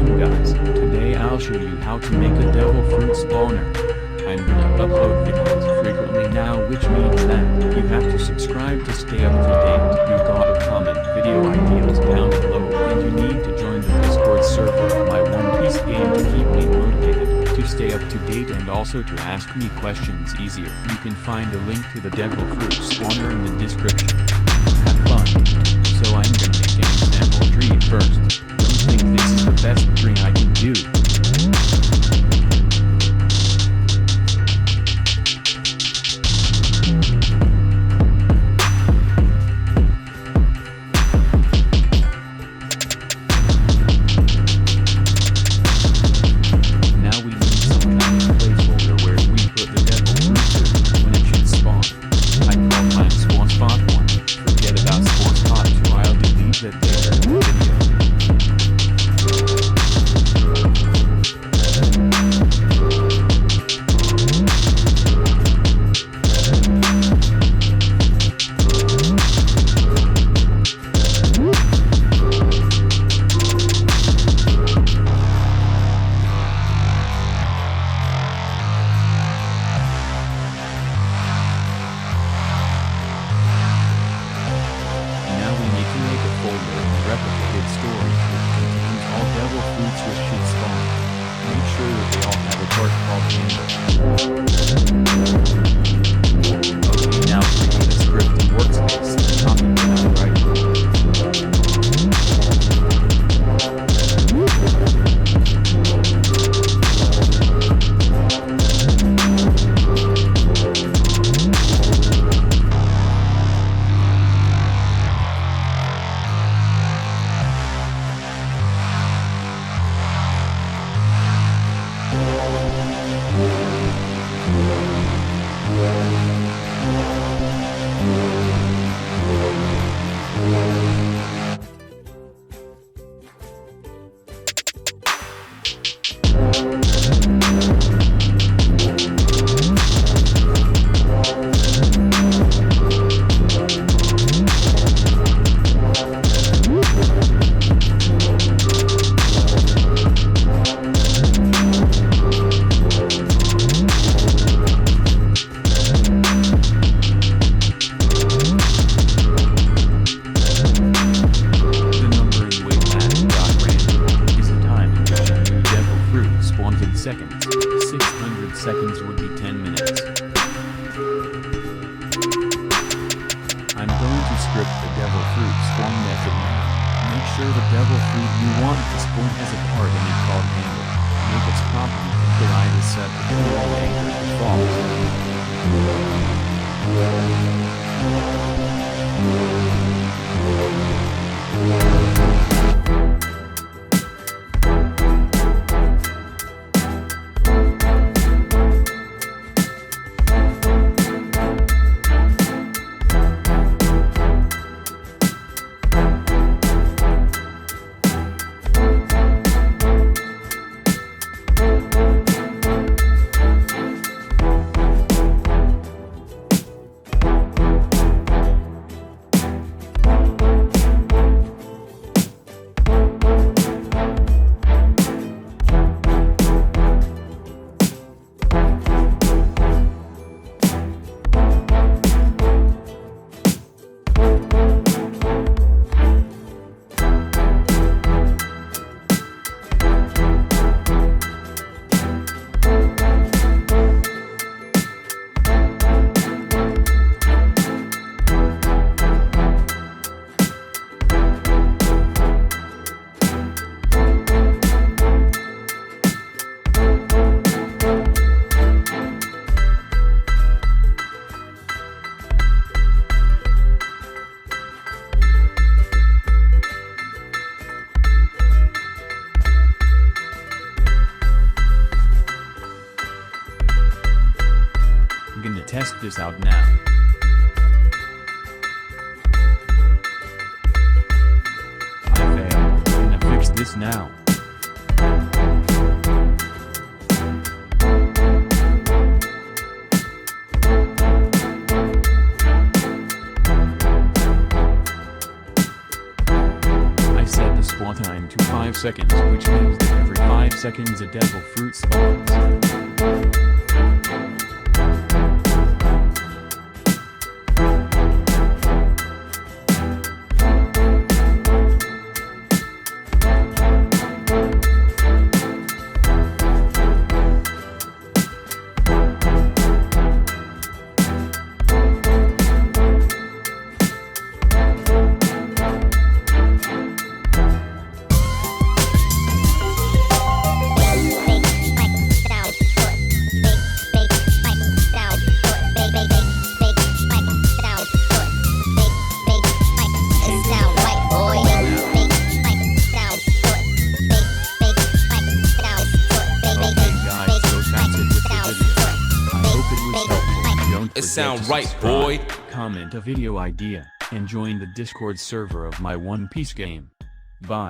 welcome guys. Today I'll show you how to make a devil fruit spawner. I'm gonna upload videos frequently now, which means that you have to subscribe to stay up to date. You gotta comment video ideas down below, and you need to join the Discord server of my One Piece game to keep me motivated, to stay up to date, and also to ask me questions easier. You can find a link to the devil fruit spawner in the description. Have fun. So I'm gonna make an example tree first. Don't think this is the best tree I can do. Now we need some kind of placeholder where we put the devil fruit to when it should spawn. I call mine spawn spot 1. Forget about spawn spot 2, I'll delete that there in the video. Replicated storage which contains all devil fruits which should spawn. Make sure that they all have a part called handle. Okay, now create a script in workspace. Copy it right. Seconds. 600 seconds would be 10 minutes. I'm going to script the devil fruit spawn method now. Make sure the devil fruit you want to spawn has a part in it called handle. Make its property collide is set to control anchor default. I'm gonna test this out now. I failed. I'm gonna fix this now. I set the spawn time to 5 seconds, which means that 5 seconds a devil fruit spawns. It sound right, boy. Comment a video idea, and join the Discord server of my One Piece game. Bye.